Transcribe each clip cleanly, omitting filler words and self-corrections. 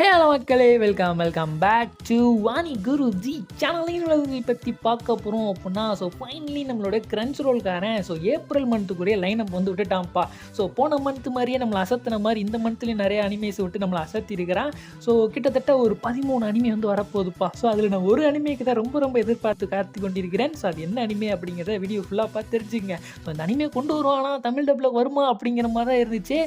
Hello மக்களே, welcome back to Vani Guruji சேனலின் உலகங்களை பற்றி பார்க்க போகிறோம் அப்படின்னா. ஃபைனலி நம்மளோட கிரன்ச் ரோல்காரன் ஏப்ரல் மந்த்துக்குரிய லைனப் வந்து விட்டுட்டான்ப்பா. போன மந்த் மாதிரியே நம்மளை அசத்தின மாதிரி இந்த மந்த்லேயும் நிறைய அனிமேஸ் விட்டு நம்மளை அசத்திருக்கிறான். கிட்டத்தட்ட ஒரு 13 அனிமே வந்து வரப்போகுதுப்பா. அதில் நான் ஒரு அனிமேக்கு தான் ரொம்ப எதிர்பார்த்து காத்து கொண்டிருக்கிறேன். அது என்ன அனிமே அப்படிங்கிறத வீடியோ ஃபுல்லாக பார்த்து தெரிஞ்சுங்க. இந்த அனிமே கொண்டு வருவானா, தமிழ் டப்பில் வருமா அப்படிங்கிற மாதிரி தான் இருந்துச்சு.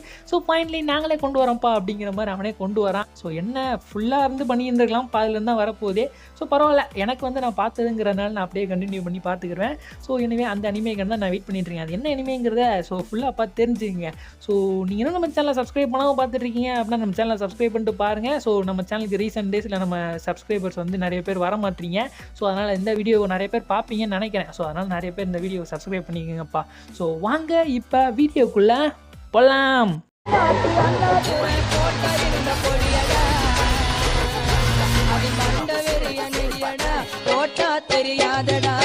ஃபைனலி நாங்களே கொண்டு வரோம்ப்பா அப்படிங்கிற மாதிரி அவனே கொண்டு வரான். என்ன ஃபுல்லாக இருந்து பண்ணியிருந்துருக்கலாம், பாதிலேருந்து தான் வரப்போகுது. பரவாயில்ல, எனக்கு வந்து நான் பார்த்ததுங்கிறதுனால நான் அப்படியே கண்டினியூ பண்ணி பார்த்துக்குருவேன். எனவே அந்த அனிமேக்கு தான் நான் வெயிட் பண்ணிட்டுருக்கேன். அது என்ன அனிமேங்கிறத ஃபுல்லாக பார்த்து தெரிஞ்சுங்க. நீங்கள் இன்னும் நம்ம சேனலை சப்ஸ்கிரைப் பண்ணாமல் பார்த்துட்ருக்கீங்க அப்படின்னா நம்ம சேனலை சப்ஸ்கிரைப் பண்ணிட்டு பாருங்கள். நம்ம சேனலுக்கு ரீசெண்ட் டேஸில் நம்ம சப்ஸ்கிரைபர்ஸ் வந்து நிறைய பேர் வர மாட்டீங்க. அதனால் இந்த வீடியோ நிறைய பேர் பார்ப்பீங்கன்னு நினைக்கிறேன். அதனால் நிறைய பேர் இந்த வீடியோ சப்ஸ்கிரைப் பண்ணிக்கோங்கப்பா. வாங்க இப்போ வீடியோக்குள்ளே போகலாம். தெரியாதடா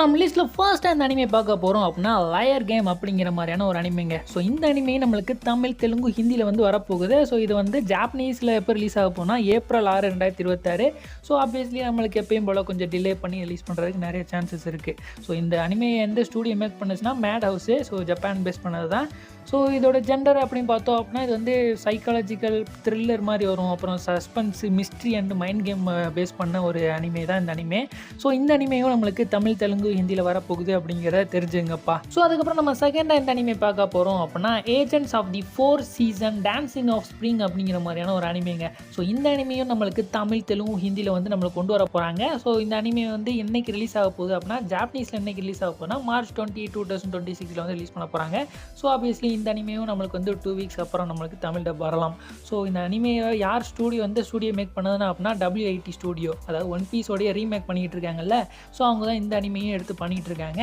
நம்ம லிஸ்ட்டில் ஃபர்ஸ்ட்டாக இந்த அனிமே பார்க்க போகிறோம் அப்படின்னா லயர் கேம் அப்படிங்கிற மாதிரியான ஒரு அனிமேங்க. இந்த அனிமே நம்மளுக்கு தமிழ், தெலுங்கு, ஹிந்தியில் வந்து வரப்போகுது. இது வந்து ஜாப்பனீஸில் எப்போ ரிலீஸ் ஆக போனால் ஏப்ரல் 6, 2026. ஆப்வியஸ்லி நம்மளுக்கு எப்பயும் போல் கொஞ்சம் டிலே பண்ணி ரிலீஸ் பண்ணுறதுக்கு நிறைய சான்சஸ் இருக்குது. இந்த அனிமே எந்த ஸ்டூடியோ மேக் பண்ணுச்சுன்னா மேட் ஹவுஸு. ஜப்பான் பேஸ் பண்ணது தான். இதோட ஜெண்டர் அப்படின்னு பார்த்தோம் அப்படின்னா இது வந்து சைக்காலஜிக்கல் த்ரில்லர் மாதிரி வரும். அப்புறம் suspense, mystery and mind game base பண்ண ஒரு அனிமே தான் இந்த அனிமே. இந்த அனிமேயும் நம்மளுக்கு தமிழ், தெலுங்கு, ஹிந்தியில் வரப்போகுது அப்படிங்கிறத தெரிஞ்சுங்கப்பா. அதுக்கப்புறம் நம்ம செகண்டாக இந்த அனிமே பார்க்க போகிறோம் அப்படின்னா agents of the 4th season dancing of spring அப்படிங்கிற மாதிரியான ஒரு அனிமேங்க. இந்த அனிமையும் நம்மளுக்கு தமிழ், தெலுங்கு, ஹிந்தியில் வந்து நம்மளுக்கு கொண்டு வர போகிறாங்க. இந்த அனிமே வந்து என்னைக்கு ரிலீஸ் ஆக போகுது அப்படின்னா ஜாப்பனீஸில் என்னைக்கு ரிலீஸ் ஆக போகுதுன்னா March 20, 2026 வந்து ரிலீஸ் பண்ண போகிறாங்க. ஆப்வியஸ்லி இந்த அனிமேயும் நம்மளுக்கு வந்து 2 வீக்ஸ் அப்புறம் நம்மளுக்கு தமிழ் டப் வரலாம். இந்த அனிமையை யார் ஸ்டூடியோ வந்து ஸ்டூடியோ மேக் பண்ணதுன்னா அப்படின்னா WIT ஸ்டூடியோ, அதாவது ஒன் பீஸோடைய ரீமேக் பண்ணிகிட்டு இருக்காங்கல்ல. அவங்க தான் இந்த அனிமையும் எடுத்து பண்ணிகிட்டு இருக்காங்க.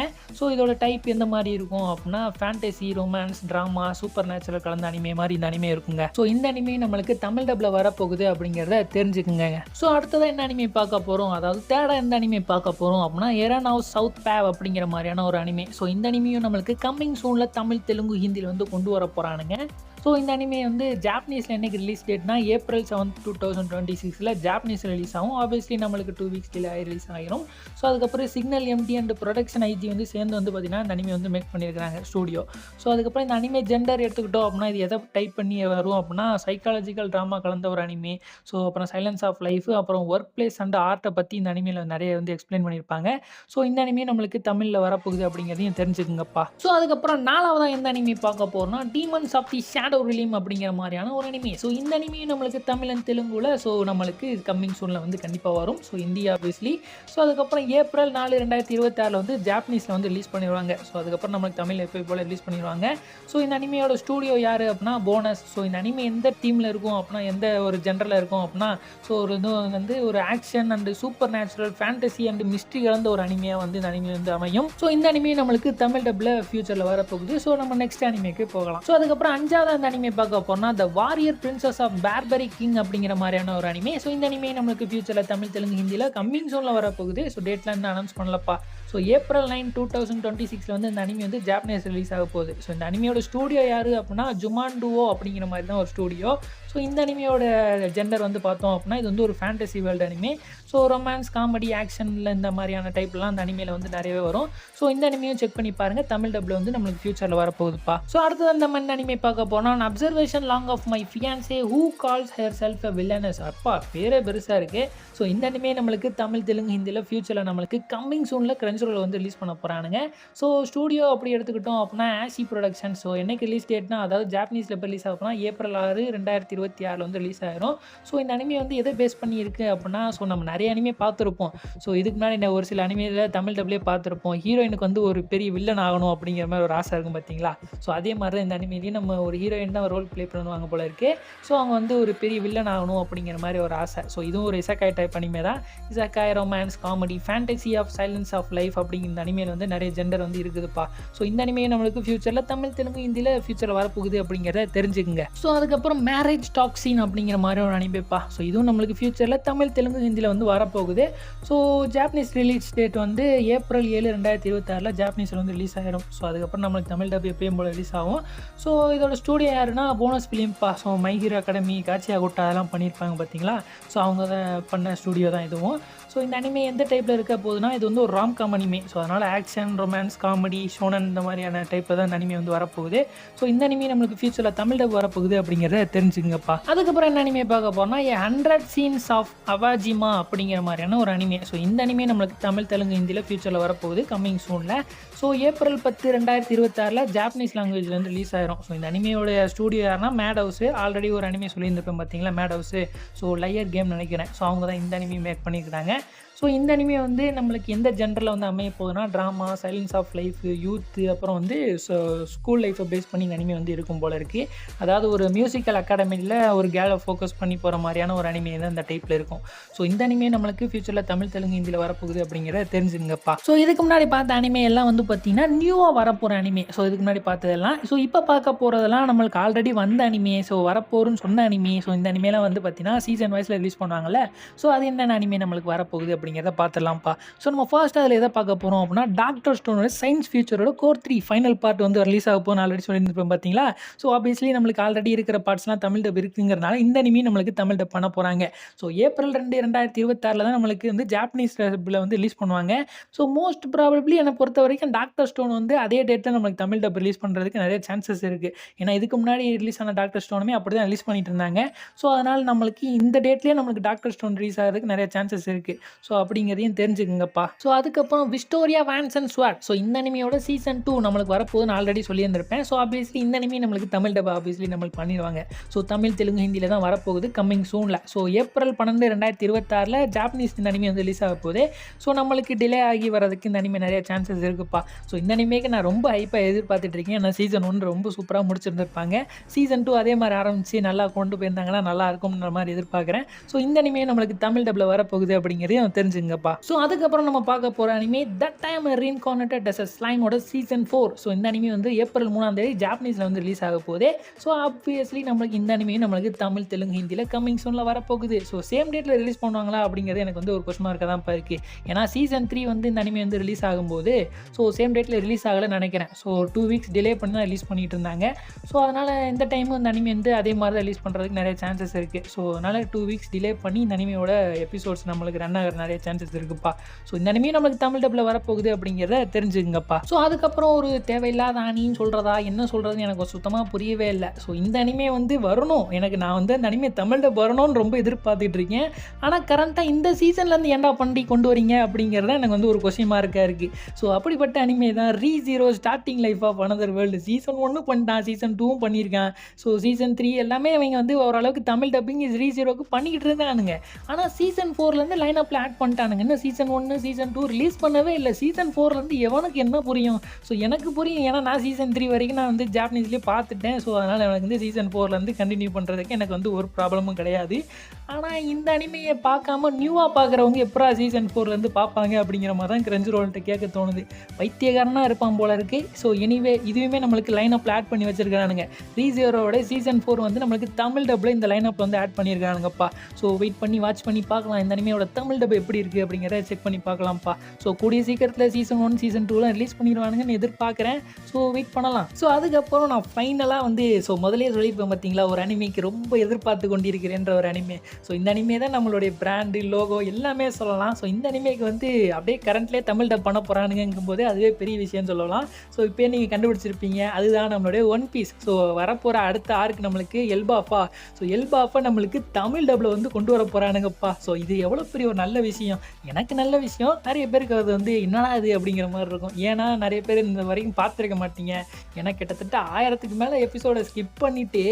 இதோட டைப் எந்த மாதிரி இருக்கும் அப்படின்னா fantasy, romance, drama, super natural கலந்த அனிமே மாதிரி இந்த அனிமே இருக்குங்க. இந்த அனிமையும் நம்மளுக்கு தமிழ் டப்பில் வரப்போகுது அப்படிங்கிறத தெரிஞ்சுக்குங்க. அடுத்ததான் என்ன அனிமே பார்க்க போகிறோம், அதாவது தேர்டாக எந்த அனிமே பார்க்க போகிறோம் அப்படின்னா எரன் சவுத் பேவ் அப்படிங்கிற மாதிரியான ஒரு அனிமே. இந்த அனிமையும் நம்மளுக்கு கம்மிங் சூனில் தமிழ், தெலுங்கு, ஹிந்தியில் வந்து கொண்டு வர போகிறானுங்க. இந்த அனிமே வந்து ஜாப்பனீஸில் என்னைக்கு ரிலீஸ் டேட்னா April 7, 2026 ஜாப்பனீஸில் ரிலீஸ் ஆகும். ஆப்வியஸ்லி நம்மளுக்கு 2 வீக்ஸ் டிலே ரிலீஸ் ஆகிரும். அதுக்கப்புறம் signal MT and production IG வந்து சேர்ந்து வந்து பார்த்திங்கன்னா இந்த அனிமே வந்து மேக் பண்ணியிருக்கிறாங்க ஸ்டூடியோ. அதுக்கப்புறம் இந்த அனிமே ஜெண்டர் எடுத்துக்கிட்டோம் அப்படின்னா இது எதை டைப் பண்ணி வரும் அப்படின்னா சைக்காலஜிக்கல் ட்ராமா கலந்த ஒரு அனிமே. அப்புறம் சைலன்ஸ் ஆஃப் லைஃப், அப்புறம் ஒர்க் பிளேஸ் அண்ட் ஆர்ட்டை பற்றி இந்த அனிமையில் நிறைய வந்து எக்ஸ்பிளைன் பண்ணியிருப்பாங்க. இந்த அனிமே நம்மளுக்கு தமிழில் வரப்போகுது அப்படிங்கிறதையும் தெரிஞ்சுக்குங்கப்பா. அதுக்கப்புறம் நாலாவதாக எந்த அனிமே பார்க்க போகிறோம்னா டீமன்ஸ் ஆஃப் தி ஷேடோ ரிலீம் அப்படிங்கிற மாதிரியான ஒரு அனிமே. இந்த அனிமையும் நம்மளுக்கு தமிழ் அண்ட் தெலுங்குல நம்மளுக்கு கம்மிங் சூனில் வந்து கண்டிப்பாக வரும். India obviously. அதுக்கப்புறம் April 4, 2026 வந்து ஜாப்பனீஸில் வந்து ரிலீஸ் பண்ணிடுவாங்க. அதுக்கப்புறம் நம்மளுக்கு தமிழ் எப்போ போல் ரிலீஸ் பண்ணிடுவாங்க. இந்த அனிமையோட ஸ்டூடியோ யார் அப்படின்னா போனஸ். இந்த அனிமே எந்த டீமில் இருக்கும் அப்படின்னா எந்த ஒரு ஜென்ரலில் இருக்கும் அப்படின்னா ஒரு இது வந்து ஒரு action and super natural fantasy and mystery கலந்த ஒரு அனிமையாக வந்து இந்த அனிமே வந்து அமையும். இந்த அனிமே நம்மளுக்கு தமிழ் டப்பில் ஃபியூச்சரில் வரப்போகுது. நம்ம நெக்ஸ்ட் அனிமேக்கு போகலாம். அதுக்கப்புறம் அஞ்சாவது அந்த அனிமே பார்க்க போனால் the warrior princess of Barbary king அப்படிங்கிற மாதிரியான ஒரு அனிமே. இந்த அனிமே நம்மளுக்கு ஃபியூச்சரில் தமிழ், தெலுங்கு, ஹிந்தியில் கம்மிங் சூனில் வரப்போகுது. டேட்லாம் இன்னும் அனௌன்ஸ் பண்ணலப்பா. April 9, 2026 வந்து இந்த அனிமே வந்து ஜாப்பனீஸ் ரிலீஸ் ஆக போகுது. இந்த அனிமையோட ஸ்டூடியோ யார் அப்படின்னா ஜுமாண்டுவோ அப்படிங்கிற மாதிரி தான் ஒரு ஸ்டூடியோ. இந்த அனிமையோட ஜெண்டர் வந்து பார்த்தோம் அப்படின்னா இது வந்து ஒரு fantasy world anime. Romance, comedy, ஆக்ஷனில் இந்த மாதிரியான டைப்லாம் அந்த அனிமையில் வந்து நிறையவே வரும். இந்த அனிமையும் செக் பண்ணி பாருங்கள். தமிழ் டப்பில் வந்து நம்மளுக்கு ஃபியூச்சரில் வரப்போகுதுப்பா. அடுத்தது அந்த மாதிரி அனிமே பார்க்க போனால் observation long off my fiancée who calls her self a villainous. அப்பா பேரே பெருசாக இருக்குது. இந்த அனிமே நம்மளுக்கு தமிழ், தெலுங்கு, ஹிந்தியில் ஃபியூச்சரில் நம்மளுக்கு கம்மிங் சூனில் கிரன்ச் ரோல் வந்து ரிலீஸ் பண்ண போகிறானுங்க. ஸ்டூடியோ அப்படி எடுத்துக்கிட்டோம் அப்படின்னா ஆசி ப்ரொடக்ஷன். என்னைக்கு ரிலீஸ் டேட்னா அதாவது ஜாப்பனீஸில் எப்போ ரிலீஸ் ஆகும்னா April 6, 2026 வந்து ரிலீஸ் ஆகிரும். இந்த அனிமே வந்து எதை பேஸ் பண்ணி இருக்குது அப்படின்னா நம்ம நிறைய அனிமே பார்த்துருப்போம். இதுக்கு முன்னாடி ஒரு சில அனிமையில் தமிழ் டப்லேயே பார்த்துருப்போம். ஹீரோயினுக்கு வந்து ஒரு பெரிய வில்லன் ஆகணும் அப்படிங்கிற மாதிரி ஒரு ஆசை இருக்கும் பார்த்தீங்களா. அதே மாதிரி தான் இந்த அனிமேலையும் நம்ம ஒரு ஹீரோயின் தான் ரோல் ப்ளே பண்ணுவாங்க போல இருக்குது. அவங்க வந்து ஒரு பெரிய வில்லன் ஆகணும் அப்படிங்கிற மாதிரி ஒரு ஆசை. இதுவும் ஒரு இசக்காய் டைப் அனிமே தான். Isekai, romance, comedy, fantasy of slice of life life அப்படிங்கிற இந்த அனிமேல வந்து நிறைய ஜெண்டர் வந்து இருக்குதுப்பா. ஸோ இந்த அனிமே நம்மளுக்கு ஃபியூச்சரில் தமிழ், தெலுங்கு, ஹிந்தியில் ஃபியூச்சரில் வரப்போகுது அப்படிங்கிறத தெரிஞ்சுக்குங்க. ஸோ அதுக்கப்புறம் மேரேஜ் டாக்ஸின் அப்படிங்கிற மாதிரி ஒரு அனிமேப்பா. ஸோ இதுவும் நம்மளுக்கு ஃபியூச்சரில் தமிழ், தெலுங்கு, ஹிந்தியில் வந்து வரப்போகுது. ஸோ ஜாப்பனீஸ் ரிலீஸ் டேட் வந்து ஏப்ரல் 7, 2026 ஜாப்பனீஸில் வந்து ரிலீஸ் ஆகிடும். ஸோ அதுக்கப்புறம் நம்மளுக்கு தமிழ் டப் எப்பயும் போல் ரிலீஸ் ஆகும். ஸோ இதோட ஸ்டூடியோ யாருன்னா போனஸ் ஃபிலிம்பா. ஸோ மை ஹீரோ அகாடமி, காட்சியா குட்டா அதெல்லாம் பண்ணியிருப்பாங்க பார்த்தீங்களா. ஸோ அவங்க பண்ண ஸ்டூடியோ தான் இதுவும். ஸோ இந்த அனிமே எந்த டைப்பில் இருக்க போகுதுன்னா, இது வந்து ஒரு ராம்காம் அனிமே. ஸோ அதனால் ஆக்ஷன், ரொமான்ஸ், காமெடி, ஷோனன் இந்த மாதிரியான டைப்பில் தான் இந்த அனிமே வந்து வரப்போகுது. ஸோ இந்த அனிமே நம்மளுக்கு ஃபியூச்சரில் தமிழ் டப் வரப்போகுது அப்படிங்கிறத தெரிஞ்சுங்கப்பா. அதுக்கப்புறம் என்ன அனிமே பார்க்க போனால் 100 சீன்ஸ் ஆஃப் அவாஜிமா அப்படிங்கிற மாதிரியான ஒரு அனிமே. ஸோ இந்த அனிமே நம்மளுக்கு தமிழ், தெலுங்கு, ஹிந்தியில் ஃபியூச்சரில் வரப்போகுது கம்மிங் சூனில். ஸோ ஏப்ரல் 10, 2026 ஜாப்பனீஸ் லாங்குவேஜில் வந்து ரிலீஸ் ஆயிரும். ஸோ இந்த அனிமையோட ஸ்டூடியோ யாருன்னா மேட் ஹவுஸ். ஆல்ரெடி ஒரு அனிமே சொல்லியிருந்திருப்பேன் பார்த்தீங்களா, Madhouse. So liar game நினைக்கிறேன். ஸோ அவங்க தான் இந்த அனிமே மேக் பண்ணியிருக்காங்க. ஸோ இந்த அனிமே வந்து நம்மளுக்கு எந்த ஜென்டரில் வந்து அமைய போகுதுன்னா, drama, slice of life, youth, அப்புறம் வந்து ஸ்கூல் லைஃப்பை பேஸ் பண்ணி இந்த அனிமே வந்து இருக்கும் போல் இருக்குது. அதாவது ஒரு மியூசிக்கல் அகாடமியில் ஒரு கேலை ஃபோக்கஸ் பண்ணி போகிற மாதிரியான ஒரு அனிமே தான் இந்த டைப்பில் இருக்கும். ஸோ இந்த அனிமே நம்மளுக்கு ஃபியூச்சரில் தமிழ், தெலுங்கு, ஹிந்தியில் வரப்போகுது அப்படிங்கிறத தெரிஞ்சுங்கப்பா. ஸோ இதுக்கு முன்னாடி பார்த்த அனிமே எல்லாம் வந்து பார்த்திங்கன்னா நியூவாக வரப்போகிற அனிமே. ஸோ இதுக்கு முன்னாடி பார்த்ததெல்லாம். ஸோ இப்போ பார்க்க போகிறதெல்லாம் நம்மளுக்கு ஆல்ரெடி வந்த அனிமே. ஸோ வரப்போருன்னு சொன்ன அனிமே. ஸோ இந்த அனிமேலாம் வந்து பார்த்திங்கன்னா சீசன் வைஸில் ரிலீஸ் பண்ணுவாங்கல்ல. ஸோ அது என்னென்ன அனிமே நம்மளுக்கு வரப்போகுது அப்படிங்கிறத பார்த்துடலாம்ப்பா. ஸோ நம்ம ஃபர்ஸ்ட் அதில் எதை பார்க்க போகிறோம் அப்படின்னா, டாக்டர் ஸ்டோனோட சயின்ஸ் ஃபியூச்சரோட கோர் 3 ஃபைனல் பார்ட் வந்து ரிலீஸ் ஆக போகும்னு ஆல்ரெடி சொல்லியிருந்திருப்பேன் பார்த்தீங்களா. ஸோ ஆப்வியஸ்லி நம்மளுக்கு ஆல்ரெடி இருக்கிற பார்ட்ஸ்லாம் தமிழ் டப் இருக்குங்கிறனால இந்த அனிமே நம்மளுக்கு தமிழ் டப் பண்ண போகிறாங்க. ஸோ ஏப்ரல் 2, 2026 தான் நம்மளுக்கு வந்து ஜாப்பனீஸ் டப்பில் வந்து ரிலீஸ் பண்ணுவாங்க. ஸோ மோஸ்ட் ப்ராபப்ளி என்னை பொறுத்த வரைக்கும் டாக்டர் ஸ்டோன் வந்து அதே டேட்டில் நம்மளுக்கு தமிழ் டப் ரிலீஸ் பண்ணுறதுக்கு நிறைய சான்சஸ் இருக்குது. ஏன்னா இதுக்கு முன்னாடி ரிலீஸ் ஆன டாக்டர் ஸ்டோனுமே அப்படி தான் ரிலீஸ் பண்ணிட்டு இருந்தாங்க. ஸோ அதனால் நம்மளுக்கு இந்த டேட்லேயே நம்மளுக்கு டாக்டர் ஸ்டோன் ரிலீஸ் ஆகிறதுக்கு நிறைய சான்சஸ் இருக்குது. ஸோ அப்படிங்கிறதையும் தெரிஞ்சுக்குங்கப்பா. ஸோ அதுக்கப்புறம் விஸ்டோரியா வேன்ஸ் அண்ட் ஸ்வாட். ஸோ இந்த அனிமையோட சீசன் 2 நம்மளுக்கு வரப்போகுதுன்னு ஆல்ரெடி சொல்லியிருந்திருப்பேன். ஸோ ஆப்வியஸ்லி இந்த அனிமே நம்மளுக்கு தமிழ் டப் ஆப்வியஸ்லி நம்மளுக்கு பண்ணிடுவாங்க. ஸோ தமிழ், தெலுங்கு, ஹிந்தியில் தான் வரப்போகுது கம்மிங் சூனில். ஸோ ஏப்ரல் 12, 2026 ஜாப்பனீஸ் இந்த அனிமே வந்து ரிலீஸ் ஆக போகுது. ஸோ நம்மளுக்கு டிலே ஆகி வரதுக்கு இந்த அனிமே நிறைய சான்சஸ் இருக்குப்பா. ஸோ இந்த அனிமேக்கு நான் ரொம்ப ஹைப்பாக எதிர்பார்த்துட்டு இருக்கேன். ஏன்னா சீசன் 1 ரொம்ப சூப்பராக முடிச்சிருந்துருப்பாங்க. சீசன் 2 அதே மாதிரி ஆரம்பித்து நல்லா கொண்டு போயிருந்தாங்கன்னா நல்லா இருக்கும்ன்ற மாதிரி எதிர்பார்க்குறேன். ஸோ இந்த அனிமே நம்மளுக்கு தமிழ் டப்பில் வரப்போகுது அப்படிங்கிறதையும் தெரிஞ்சுங்கப்பா. ஸோ அதுக்கப்புறம் நம்ம பார்க்க போகிற anime that time reincarnated as a ஸ்லைமோட சீசன் 4. ஸோ இந்த அனிமே வந்து ஏப்ரல் 3 ஜாப்பனீஸில் வந்து ரிலீஸ் ஆக போகுது. ஸோ ஆப்வியஸ்லி நம்மளுக்கு இந்த அனிமையும் நம்மளுக்கு தமிழ், தெலுங்கு, ஹிந்தியில் கம்மிங் சூனில் வரப்போகுது. ஸோ சேம் டேட்டில் ரிலீஸ் பண்ணுவாங்களா அப்படிங்கிறது எனக்கு வந்து ஒரு கொஸ்டின் மார்க்காக தான் இருக்குது. ஏன்னா சீசன் 3 வந்து இந்த அனிமே வந்து ரிலீஸ் ஆகும்போது ஸோ சேம் டேட்டில் ரிலீஸ் ஆகலைன்னு நினைக்கிறேன். ஸோ 2 வீக்ஸ் டிலே பண்ணி தான் ரிலீஸ் பண்ணிட்டு இருந்தாங்க. ஸோ அதனால் இந்த டைமும் இந்த அனிமே வந்து அதே மாதிரி தான் ரிலீஸ் பண்ணுறதுக்கு நிறைய சான்சஸ் இருக்குது. ஸோ அதனால் 2 வீக்ஸ் டிலே பண்ணி இந்த அனிமையோட எபிசோட்ஸ் நம்மளுக்கு ரன் ஆகிற நிறைய சான்சஸ் இருக்குப்பா. ஸோ இந்த அனிமே நம்மளுக்கு தமிழ் டப்பில் வரப்போகுது அப்படிங்கிறத தெரிஞ்சுங்கப்பா. ஸோ அதுக்கப்புறம் ஒரு தேவையில்லாத அணின்னு சொல்கிறதா என்ன சொல்கிறதுன்னு எனக்கு சுத்தமாக புரியவே இல்லை. ஸோ இந்த அனிமே வந்து வரணும், நான் வந்து அந்த அனிமே தமிழ் டப் வரணும்னு ரொம்ப எதிர்பார்த்துட்டு இருக்கேன். ஆனால் கரண்ட்டாக இந்த சீசன்லேருந்து ஏன்டா பண்ணி கொண்டு வரீங்க அப்படிங்கிறத எனக்கு வந்து ஒரு கொஸ்டின் மார்க்காக இருக்குது. ஸோ அப்படிப்பட்ட அனிமே தான் Re:Zero starting life of another world. Season 1 பண்ணிட்டான், சீசன் 2 பண்ணியிருக்கான். ஸோ சீசன் 3 எல்லாமே அவங்க வந்து ஓரளவுக்கு தமிழ் டப்பிங் Re:Zeroக்கு பண்ணிக்கிட்டு இருந்தானுங்க. ஆனால் சீசன் 4லேருந்து லைன் அப்பில் ஆட் பண்ணிட்டானுங்க. இன்னும் சீசன் 1, சீசன் 2 ரிலீஸ் பண்ணவே இல்லை. சீசன் 4லேருந்து எவனுக்கு என்ன புரியும்? ஸோ எனக்கு புரியும், ஏன்னா நான் சீசன் 3 வரைக்கும் நான் வந்து ஜாப்பனீஸ்லேயே பார்த்துட்டேன். ஸோ அதனால் எனக்கு வந்து சீசன் 4லேருந்து கண்டினியூ பண்ணுறதுக்கு எனக்கு வந்து ஒரு ப்ராப்ளமும் கிடையாது. ஆனால் இந்த அனிமையை பார்க்காம நியூவாக பார்க்குறவங்க எப்பரா சீசன் 4லேருந்து பார்ப்பாங்க அப்படிங்கிற மாதிரி தான் கிரன்ச்சிரோல்கிட்ட கேட்க தோணுது. பைத்தியக்காரனாக இருப்பான் போல இருக்குது. ஸோ எனிவே இதுவுமே நம்மளுக்கு லைன் அப்பில் ஆட் பண்ணி வச்சிருக்கானுங்க. Re:Zeroவோட சீசன் 4 வந்து நம்மளுக்கு தமிழ் டப்பில் இந்த லைன் அப்பில் வந்து ஆட் பண்ணியிருக்கானுங்கப்பா. ஸோ வெயிட் பண்ணி வாட்ச் பண்ணி பார்க்கலாம் இந்த அனிமையோட தமிழ் டப் எப்படி இருக்குது அப்படிங்கிறத செக் பண்ணி பார்க்கலாம்ப்பா. ஸோ கூடிய சீக்கிரத்தில் சீசன் 1, சீசன் 2லாம் ரிலீஸ் பண்ணிடுவானுங்கன்னு எதிர்பார்க்குறேன். ஸோ வெயிட் பண்ணலாம். ஸோ அதுக்கப்புறம் நான் ஃபைனலாக வந்து முதலே சொல்லியிருப்பேன் பார்த்தீங்களா, ஒரு அனிமைக்கு ரொம்ப எதிர்பார்த்து கொண்டிருக்கிறேன்ற ஒரு அனிமே. ஸோ இந்த அனிமே தான் நம்மளுடைய பிராண்டு, லோகோ எல்லாமே சொல்லலாம். ஸோ இந்த அனிமேக்கு வந்து அப்படியே கரண்ட்லேயே தமிழ் டப் பண்ண போகிறானுங்கும்போது அதுவே பெரிய விஷயம்னு சொல்லலாம். ஸோ இப்போ நீங்கள் கண்டுபிடிச்சிருப்பீங்க, அதுதான் நம்மளுடைய ஒன் பீஸ். ஸோ வரப்போகிற அடுத்த ஆர்க்கு நம்மளுக்கு எல்பாஃபா. ஸோ எல்பாஃபா நம்மளுக்கு தமிழ் டப்பில் வந்து கொண்டு வர போகிறானுங்கப்பா. ஸோ இது எவ்வளோ பெரிய ஒரு நல்ல விஷயம். எனக்கு நல்ல விஷயம், நிறைய பேருக்கு அது வந்து என்னடா இது அப்படிங்கிற மாதிரி இருக்கும். ஏன்னா நிறைய பேர் இந்த வரைக்கும் பார்த்துருக்க மாட்டீங்க. ஏன்னா கிட்டத்தட்ட 1000க்கு மேலே எபிசோடை ஸ்கிப் பண்ணிவிட்டு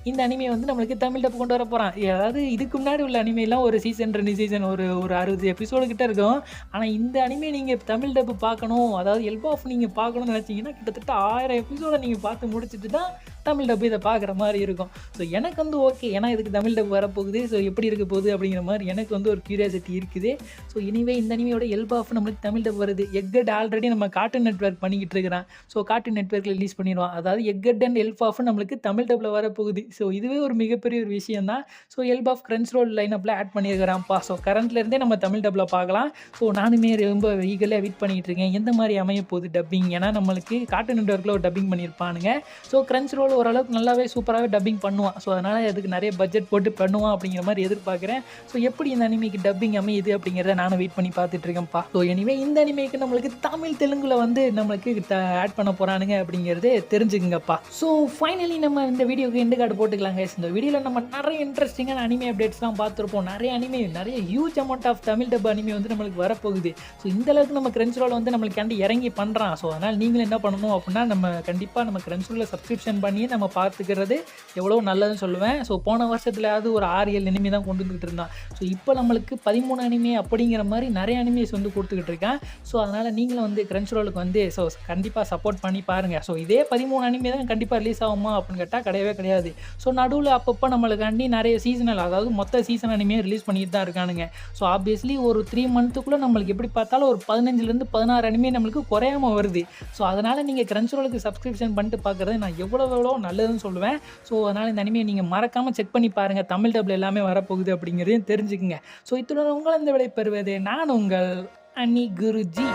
இந்த அனிமே வந்து நம்மளுக்கு தமிழ் டப் கொண்டு வர போகிறான். அதாவது இதுக்கு முன்னாடி உள்ள அனிமைலாம் ஒரு சீசன் 2 சீசன் ஒரு 60 எபிசோடு கிட்ட இருக்கும். ஆனால் இந்த அனிமே நீங்கள் தமிழ் டப்பு பார்க்கணும், அதாவது எல்பாஃப் நீங்கள் பார்க்கணும்னு நினச்சிங்கன்னா கிட்டத்தட்ட 1000 எபிசோடை நீங்கள் பார்த்து முடிச்சுட்டு தான் தமிழ் டப் இதை பார்க்குற மாதிரி இருக்கும். ஸோ எனக்கு வந்து ஓகே, ஏன்னா இதுக்கு தமிழ் டப் வரப்போகுது. ஸோ எப்படி இருக்க போகுது அப்படிங்கிற மாதிரி எனக்கு வந்து ஒரு கியூரியாசிட்டி இருக்குது. ஸோ இனிவே இந்த அனிமையோட எல்பாஃப் நம்மளுக்கு தமிழ் டப் வருது. எக்கட் ஆல்ரெடி நம்ம கார்ட்டூன் நெட்வொர்க் பண்ணிக்கிட்டு இருக்கிறான். ஸோ கார்ட்டூன் நெட்வொர்க்கில் ரிலீஸ் பண்ணிடுவான். அதாவது எக்கட் அண்ட் எல்பாஃப் நம்மளுக்கு தமிழ் டப்பில் வரப்போகுது. ஸோ இதுவே ஒரு மிகப்பெரிய ஒரு விஷயம் தான். ஸோ எல்பாஃப் கிரன்ச்ரோல் லைனப்பில் ஆட் பண்ணியிருக்கிறான்ப்பா. ஸோ கரண்ட்லேருந்தே நம்ம தமிழ் டப்பில் பார்க்கலாம். ஸோ நானுமே ரொம்ப ஈகலாக வெயிட் பண்ணிகிட்டு இருக்கேன் எந்த மாதிரி அமைய போகுது டப்பிங். ஏன்னா நம்மளுக்கு கார்ட்டூன் நெட்வொர்க்கில் ஒரு டப்பிங் பண்ணியிருப்பானுங்க. ஸோ கிரன்ச்ரோல் ஓரளவுக்கு நல்லாவே சூப்பராகவே டப்பிங் பண்ணுவான். ஸோ அதனால் அதுக்கு நிறைய பட்ஜெட் போட்டு பண்ணுவான் அப்படிங்கிற மாதிரி எதிர்பார்க்குறேன். ஸோ எப்படி இந்த அனிமைக்கு டப்பிங் அமையுது அப்படிங்கிறத நானும் வெயிட் பண்ணி பார்த்துட்டு இருக்கேன்ப்பா. ஸோ எனிவே இந்த அனிமைக்கு நம்மளுக்கு தமிழ் தெலுங்குல வந்து நம்மளுக்கு ஆட் பண்ண போகிறானுங்க அப்படிங்கிறது தெரிஞ்சுக்குங்கப்பா. ஸோ ஃபைனலி நம்ம இந்த வீடியோக்கு எண்டு கார்டு போட்டுக்கலாங்க. இந்த வீடியோவில் நம்ம நிறைய இன்ட்ரெஸ்டிங்கான அனிமே அப்டேட்ஸ்லாம் பார்த்துருப்போம். நிறைய huge amount of Tamil dub anime வந்து நம்மளுக்கு வரப்போகுது. ஸோ இந்த அளவுக்கு நம்ம கிரன்ச்ரோல் வந்து நம்மளுக்கு இறங்கி பண்ணுறான். ஸோ அதனால் நீங்களும் என்ன பண்ணணும் அப்படின்னா நம்ம கண்டிப்பாக நம்ம கிரன்ச்ரோலில் சப்ஸ்கிரிப்ஷன் பண்ணி நம்ம பார்த்துக்கிறது எவ்வளோ நல்லதுன்னு சொல்லுவேன். ஸோ போன வருஷத்துலையாவது ஒரு 6-7 அனிமே தான் கொண்டு வந்துக்கிட்டு இருந்தான். ஸோ இப்போ நம்மளுக்கு 13 அனிமே அப்படிங்கிற மாதிரி நிறைய அனிமேஸ் வந்து கொடுத்துக்கிட்டு இருக்கேன். ஸோ அதனால் நீங்களும் வந்து கிரன்ச்ரோலுக்கு வந்து ஸோ கண்டிப்பாக சப்போர்ட் பண்ணி பாருங்கள். ஸோ இதே 13 அனிமே தான் கண்டிப்பாக ரிலீஸ் ஆகுமா அப்படின்னு கேட்டால் கிடையவே கிடையாது. ஸோ நடுவில் அப்பப்போ நம்மளுக்காண்டி நிறைய சீசனல், அதாவது மொத்த சீசன் அனிமே ரிலீஸ் பண்ணிட்டு தான் இருக்கானுங்க. ஸோ ஆப்வியஸ்லி ஒரு 3 மந்த்துக்குள்ளே நம்மளுக்கு எப்படி பார்த்தாலும் ஒரு 15லேருந்து 16 அனிமே நம்மளுக்கு குறையாமல் வருது. ஸோ அதனால் நீங்கள் கிரன்ச்ரோலுக்கு சப்ஸ்கிரிப்ஷன் பண்ணிட்டு பார்க்குறது நான் எவ்வளோ நல்லதுன்னு சொல்லுவேன். ஸோ அதனால் இந்த அனிமையை நீங்கள் மறக்காமல் செக் பண்ணி பாருங்கள். தமிழ் டப்பில் எல்லாமே வரப்போகுது அப்படிங்கிறதையும் தெரிஞ்சுக்குங்க. ஸோ இத்துடன் உங்களை இந்த விடை பெறுவது நான் உங்கள் அனி குருஜி.